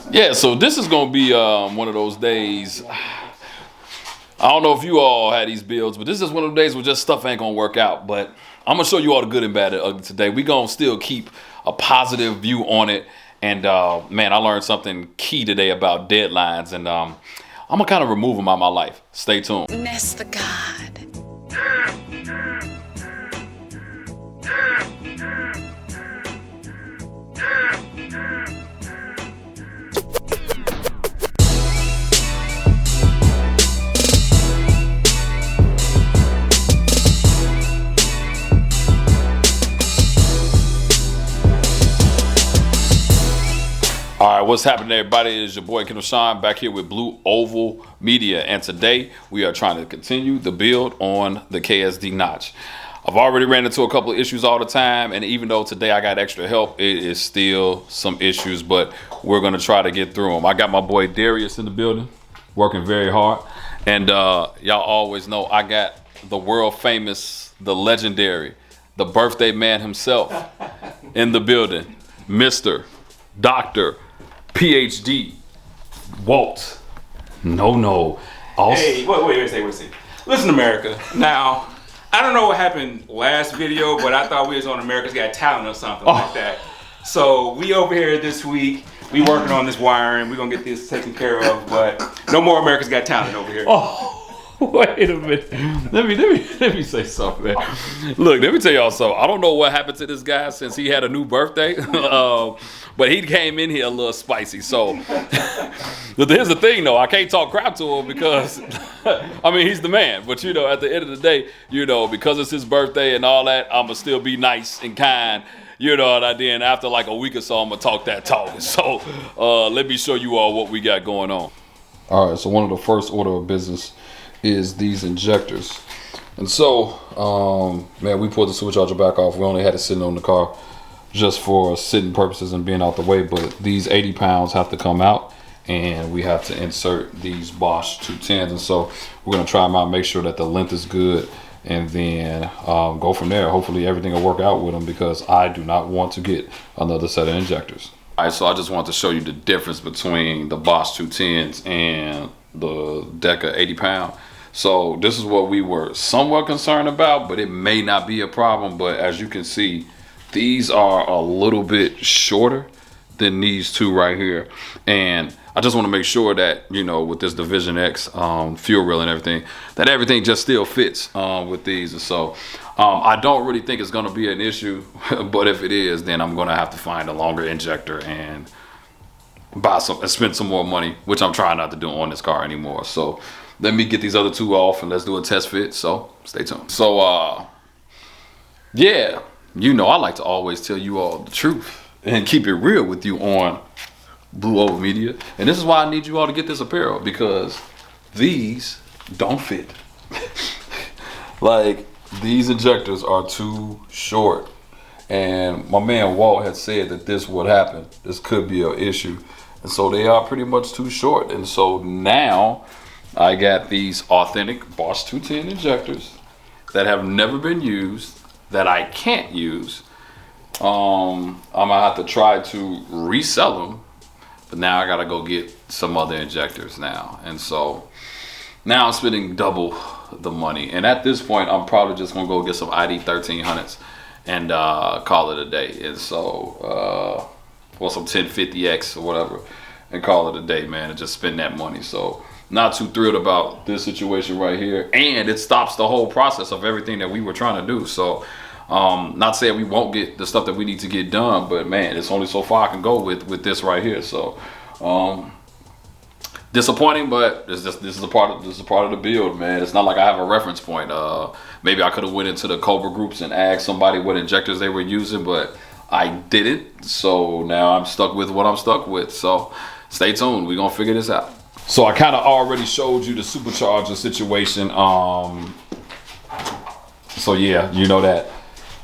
Yeah, so this is gonna be one of those days. I don't know if you all had these builds, but this is one of the days where just stuff ain't gonna work out. But I'm gonna show you all the good and bad and ugly today. We gonna still keep a positive view on it. And man, I learned something key today about deadlines, and I'm gonna kind of remove them out of my life. Stay tuned. Ness the God. All right, what's happening, everybody? It is your boy Kendall Shine back here with Blue Oval Media, and today we are trying to continue the build on the KSD notch. I've already ran into a couple of issues all the time, and even though today I got extra help, it is still some issues, but we're gonna try to get through them. I got my boy Darius in the building, working very hard, and y'all always know I got the world famous, the legendary, the birthday man himself in the building, Mr. Dr. PhD Walt. No. Hey, wait. Listen, America. Now, I don't know what happened last video, but I thought we was on America's Got Talent or something like that. So we over here this week. We working on this wiring. We're gonna get this taken care of, but no more America's Got Talent over here. Wait a minute. Let me say something, man. Look, let me tell y'all something. I don't know what happened to this guy since he had a new birthday, but he came in here a little spicy. So here's the thing, though. I can't talk crap to him because, I mean, he's the man. But, you know, at the end of the day, you know, because it's his birthday and all that, I'm going to still be nice and kind. You know what I did? And after like a week or so, I'm going to talk that talk. So let me show you all what we got going on. All right, so one of the first order of business is these injectors. And so, man, we pulled the supercharger back off. We only had it sitting on the car just for sitting purposes and being out the way, but these 80 pounds have to come out and we have to insert these Bosch 210s. And so we're gonna try them out, make sure that the length is good, and then go from there. Hopefully everything will work out with them because I do not want to get another set of injectors. All right, so I just want to show you the difference between the Bosch 210s and the Deca 80 pound. So this is what we were somewhat concerned about, but it may not be a problem. But as you can see, these are a little bit shorter than these two right here. And I just want to make sure that, you know, with this Division X fuel rail and everything, that everything just still fits with these. And so I don't really think it's going to be an issue, but if it is, then I'm going to have to find a longer injector and spend some more money, which I'm trying not to do on this car anymore. So let me get these other two off and let's do a test fit. So stay tuned. So yeah, you know, I like to always tell you all the truth and keep it real with you on Blue Oval Media. And this is why I need you all to get this apparel, because these don't fit. Like, these injectors are too short. And my man Walt had said that this would happen. This could be an issue. And so they are pretty much too short. And so now I got these authentic Bosch 210 injectors that have never been used, that I can't use. I'm gonna have to try to resell them, but now I gotta go get some other injectors now. And so now I'm spending double the money. And at this point, I'm probably just gonna go get some ID 1300s and call it a day. And so, or some 1050X or whatever, and call it a day, man, and just spend that money. So not too thrilled about this situation right here. And it stops the whole process of everything that we were trying to do. So not saying we won't get the stuff that we need to get done, but man, it's only so far I can go with this right here. So disappointing, but this is a part of the build, man. It's not like I have a reference point. Maybe I could have went into the Cobra groups and asked somebody what injectors they were using, but I didn't. So now I'm stuck with what I'm stuck with. So stay tuned. We're gonna figure this out. So I kind of already showed you the supercharger situation. So yeah, you know that.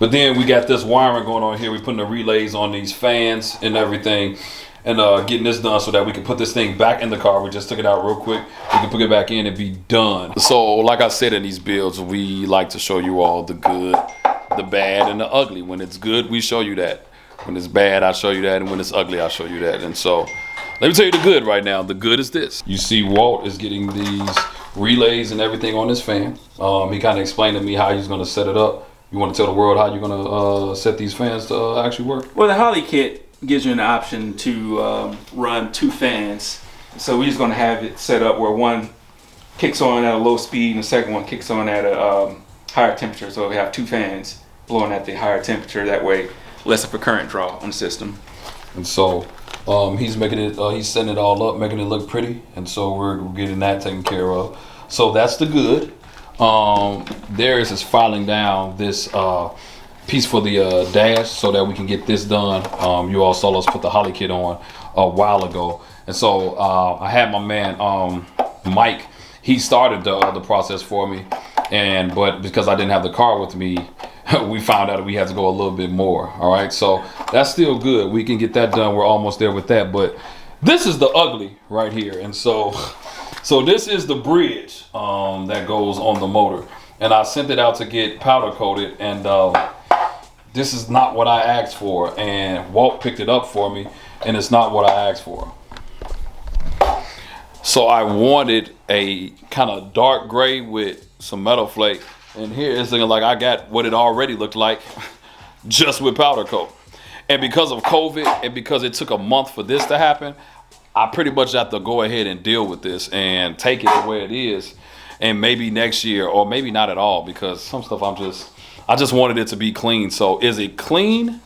But then we got this wiring going on here. We're putting the relays on these fans and everything, and getting this done so that we can put this thing back in the car. We just took it out real quick. We can put it back in and be done. So like I said, in these builds, we like to show you all the good, the bad, and the ugly. When it's good, we show you that. When it's bad, I show you that. And when it's ugly, I show you that. And so let me tell you the good right now. The good is this. You see Walt is getting these relays and everything on this fan. He kind of explained to me how he's going to set it up. You want to tell the world how you're going to set these fans to actually work? Well, the Holley kit gives you an option to run 2 fans. So we're just going to have it set up where one kicks on at a low speed and the second one kicks on at a higher temperature. So we have 2 fans blowing at the higher temperature. That way, less of a current draw on the system. And so he's making it, he's setting it all up, making it look pretty. And so we're getting that taken care of. So that's the good. Darius is filing down this piece for the dash so that we can get this done. You all saw us put the Holley kit on a while ago. And so I had my man Mike, he started the process for me. But because I didn't have the car with me, we found out we had to go a little bit more. All right, so that's still good. We can get that done. We're almost there with that. But this is the ugly right here. And so this is the bridge that goes on the motor. And I sent it out to get powder coated. And this is not what I asked for. And Walt picked it up for me. And it's not what I asked for. So I wanted a kind of dark gray with some metal flake. And here it's looking like I got what it already looked like just with powder coat. And because of COVID and because it took a month for this to happen, I pretty much have to go ahead and deal with this and take it the way it is. And maybe next year or maybe not at all, because some stuff I just wanted it to be clean. So is it clean?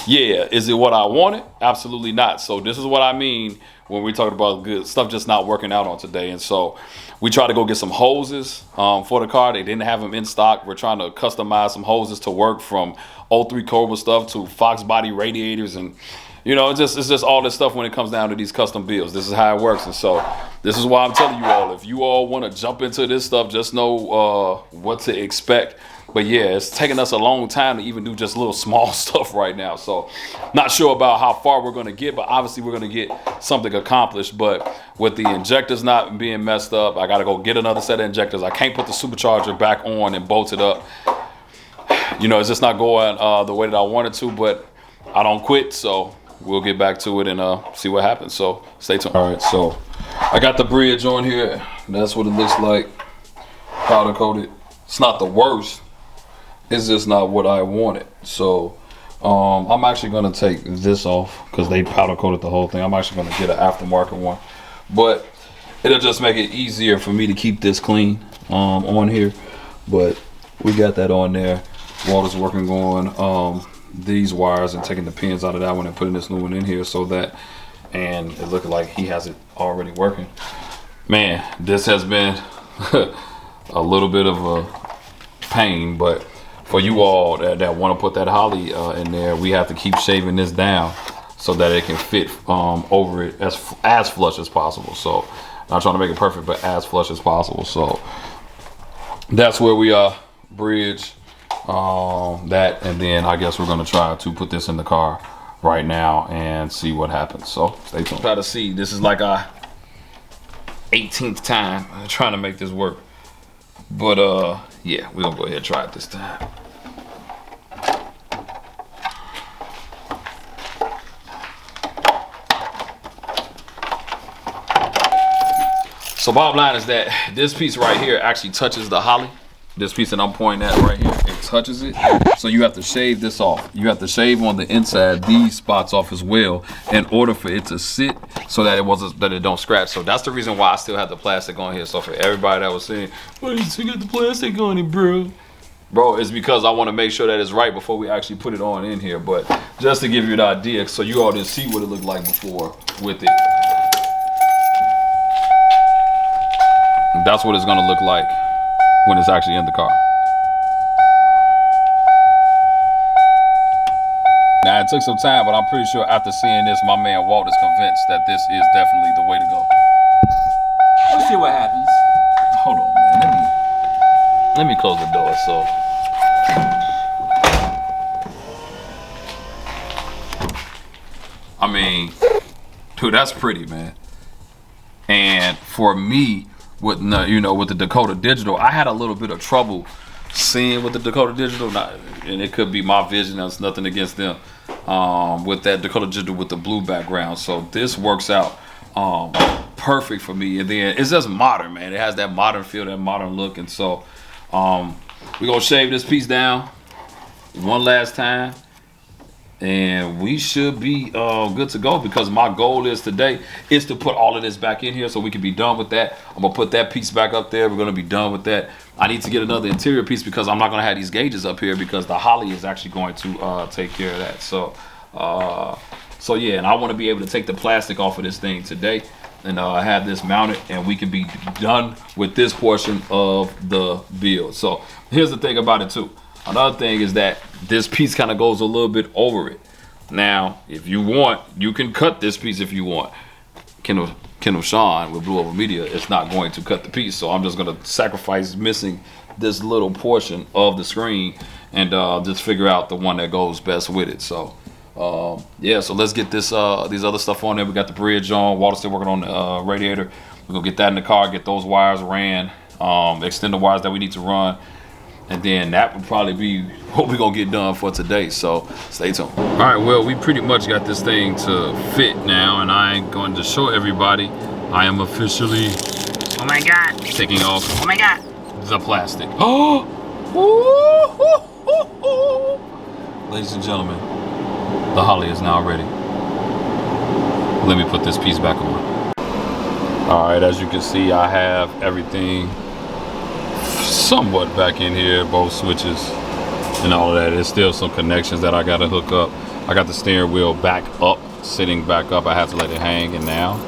Yeah. Is it what I wanted? Absolutely not. So this is what I mean when we talk about good stuff just not working out on today. And so we tried to go get some hoses for the car. They didn't have them in stock. We're trying to customize some hoses to work from 03 Cobra stuff to Fox body radiators. And, you know, it's just all this stuff when it comes down to these custom builds. This is how it works. And so this is why I'm telling you all, if you all want to jump into this stuff, just know what to expect. But yeah, it's taking us a long time to even do just little small stuff right now. So not sure about how far we're going to get, but obviously we're going to get something accomplished. But with the injectors not being messed up, I got to go get another set of injectors. I can't put the supercharger back on and bolt it up. You know, it's just not going the way that I wanted to, but I don't quit. So we'll get back to it and see what happens. So stay tuned. All right, so I got the bridge on here. That's what it looks like. Powder coated. It's not the worst. It's just not what I wanted. So I'm actually going to take this off because they powder coated the whole thing. I'm actually going to get an aftermarket one. But it'll just make it easier for me to keep this clean on here. But we got that on there. Walt is working on these wires and taking the pins out of that one and putting this new one in here so that, and it looking like he has it already working. Man, this has been a little bit of a pain, but for you all that want to put that Holley in there, we have to keep shaving this down so that it can fit over it as flush as possible. So not trying to make it perfect, but as flush as possible. So that's where we are. Bridge, that, and then I guess we're gonna try to put this in the car right now and see what happens. So stay tuned. Try to see. This is like our 18th time trying to make this work. But yeah, we're gonna go ahead and try it this time. So bottom line is that this piece right here actually touches the Holley. This piece that I'm pointing at right here, it touches it. So you have to shave this off. You have to shave on the inside these spots off as well in order for it to sit so that it don't scratch. So that's the reason why I still have the plastic on here. So for everybody that was saying, why you still got the plastic on it, bro? Bro, it's because I want to make sure that it's right before we actually put it on in here. But just to give you an idea, so you all didn't see what it looked like before with it. That's what it's gonna look like when it's actually in the car. Now it took some time, but I'm pretty sure after seeing this, my man Walt is convinced that this is definitely the way to go. Let's see what happens. Hold on, man. Let me close the door. So I mean, dude, that's pretty, man. And for me, with with the Dakota Digital, I had a little bit of trouble seeing with the Dakota Digital, and it could be my vision. That's nothing against them. With that Dakota Digital with the blue background, so this works out perfect for me. And then it's just modern, man. It has that modern feel, that modern look. And so we're gonna shave this piece down one last time, and we should be good to go, because my goal is today is to put all of this back in here so we can be done with that. I'm gonna put that piece back up there. We're gonna be done with that. I need to get another interior piece because I'm not gonna have these gauges up here, because the Holley is actually going to take care of that. So yeah, and I want to be able to take the plastic off of this thing today and have this mounted, and we can be done with this portion of the build. So here's the thing about it too. Another thing is that this piece kind of goes a little bit over it. Now, if you want, you can cut this piece if you want. Kendall Sean with Blue Oval Media is not going to cut the piece, so I'm just going to sacrifice missing this little portion of the screen and just figure out the one that goes best with it. So yeah, so let's get this these other stuff on there. We got the bridge on. Walter's still working on the radiator. We're gonna get that in the car, get those wires ran, extend the wires that we need to run, and then that would probably be what we're gonna get done for today. So stay tuned. All right, well, we pretty much got this thing to fit now, and I'm going to show everybody I am officially, oh my god, taking off, oh my god, the plastic. Ladies and gentlemen, the Holley is now ready. Let me put this piece back on. All right, as you can see, I have everything somewhat back in here, both switches and all of that. There's still some connections that I gotta hook up. I got the steering wheel back up, sitting back up. I had to let it hang, and now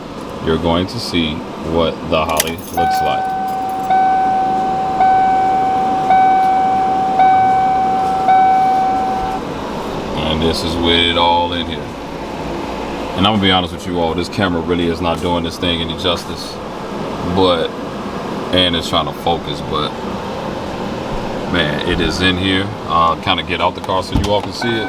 you're going to see what the Holley looks like. And this is with it all in here. And I'm gonna be honest with you all, this camera really is not doing this thing any justice, and it's trying to focus, but man, it is in here. I'll kind of get out the car so you all can see it.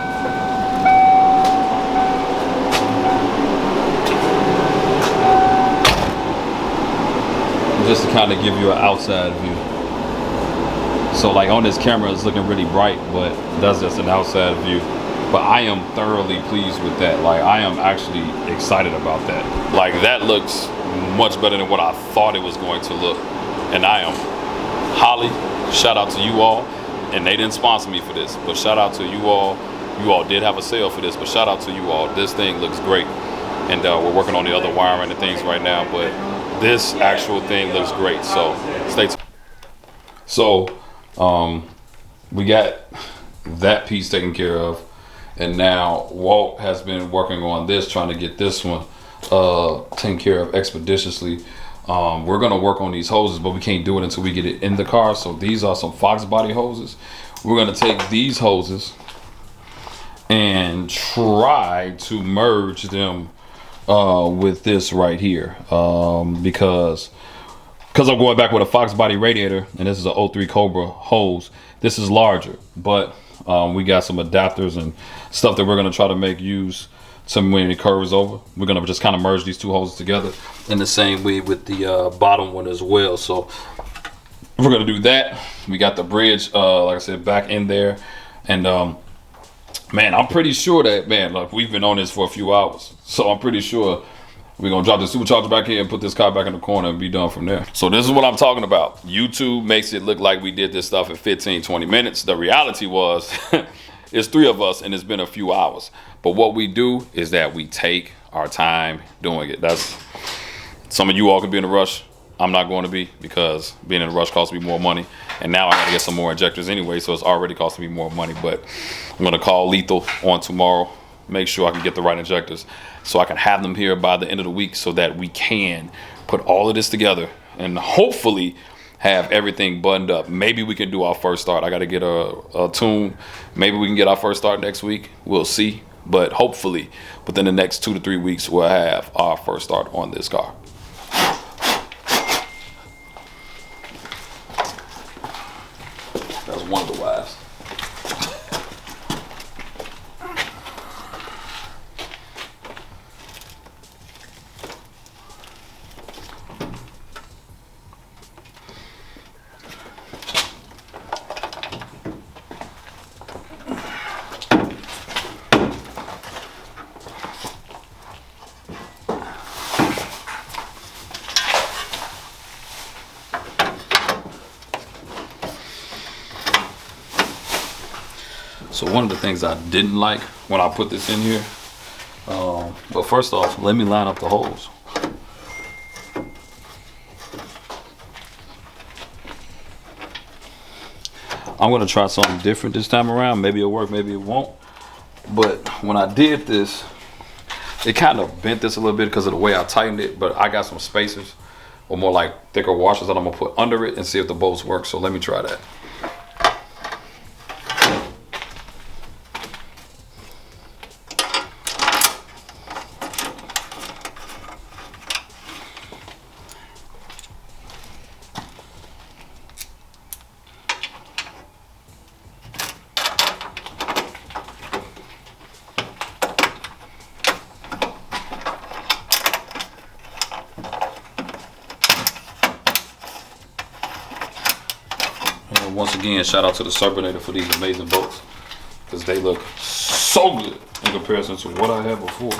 Just to kind of give you an outside view. So like on this camera, it's looking really bright, but that's just an outside view. But I am thoroughly pleased with that. Like, I am actually excited about that. Like, that looks much better than what I thought it was going to look. And I am. Holley, shout out to you all. And they didn't sponsor me for this, but shout out to you all. You all did have a sale for this, but shout out to you all. This thing looks great. And we're working on the other wiring and things right now, but this actual thing looks great. So stay tuned. So we got that piece taken care of. And now Walt has been working on this, trying to get this one taken care of expeditiously. We're gonna work on these hoses, but we can't do it until we get it in the car. So these are some Fox body hoses. We're gonna take these hoses and try to merge them with this right here, because I'm going back with a Fox body radiator, and this is an 03 Cobra hose. This is larger, but we got some adapters and stuff that we're gonna try to make use to when it curves over. We're gonna just kind of merge these two hoses together in the same way with the bottom one as well. So we're gonna do that. We got the bridge, like I said, back in there, and man, I'm pretty sure that, man, like, we've been on this for a few hours, so I'm pretty sure we're gonna drop the supercharger back here and put this car back in the corner and be done from there. So this is what I'm talking about. YouTube makes it look like we did this stuff in 15, 20 minutes. The reality was, it's 3 of us and it's been a few hours. But what we do is that we take our time doing it. That's, some of you all could be in a rush. I'm not going to be, because being in a rush costs me more money. And now I gotta get some more injectors anyway, so it's already costing me more money. But I'm gonna call Lethal on tomorrow, make sure I can get the right injectors so I can have them here by the end of the week, so that we can put all of this together and hopefully have everything buttoned up. Maybe we can do our first start. I got to get a tune. Maybe we can get our first start next week. We'll see. But hopefully within the next 2 to 3 weeks, we'll have our first start on this car. That's one of the wives. So one of the things I didn't like when I put this in here, but first off, let me line up the holes. I'm gonna try something different this time around. Maybe it'll work, maybe it won't. But when I did this, it kind of bent this a little bit because of the way I tightened it, but I got some spacers or more like thicker washers that I'm gonna put under it and see if the bolts work. So let me try that. Once again, shout out to the Serpinator for these amazing bolts because they look so good in comparison to what I had before.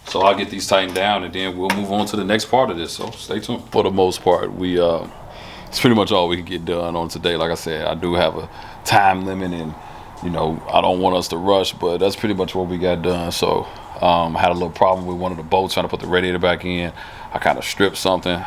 So I'll get these tightened down and then we'll move on to the next part of this. So stay tuned. For the most part, it's pretty much all we can get done on today. Like I said, I do have a time limit and you know, I don't want us to rush, but that's pretty much what we got done. So I had a little problem with one of the bolts trying to put the radiator back in. I kind of stripped something.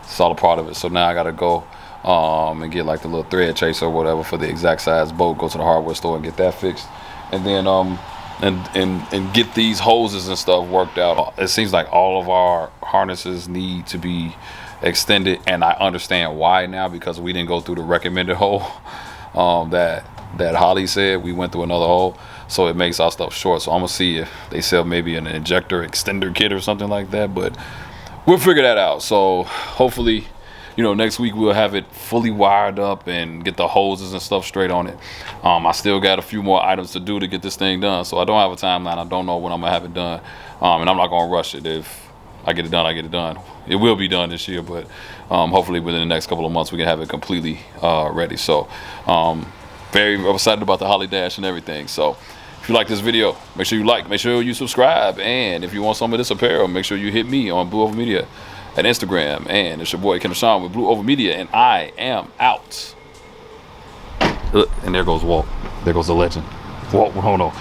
It's all a part of it. So now I gotta go and get like the little thread chaser or whatever for the exact size bolt. Go to the hardware store and get that fixed, and then and get these hoses and stuff worked out. It seems like all of our harnesses need to be extended, and I understand why now because we didn't go through the recommended hole that Holley said. We went through another hole, so it makes our stuff short. So I'm gonna see if they sell maybe an injector extender kit or something like that, but we'll figure that out. So hopefully, you know, next week we'll have it fully wired up and get the hoses and stuff straight on it. I still got a few more items to do to get this thing done. So I don't have a timeline. I don't know when I'm gonna have it done. And I'm not gonna rush it. If I get it done, I get it done. It will be done this year, but hopefully within the next couple of months we can have it completely ready. So very excited about the Holley Dash and everything. So if you like this video, make sure you like, make sure you subscribe, and if you want some of this apparel, make sure you hit me on Blue Over Media at Instagram. And it's your boy Ken Sean with Blue Over Media, and I am out. And there goes Walt. There goes the legend. Walt, hold on.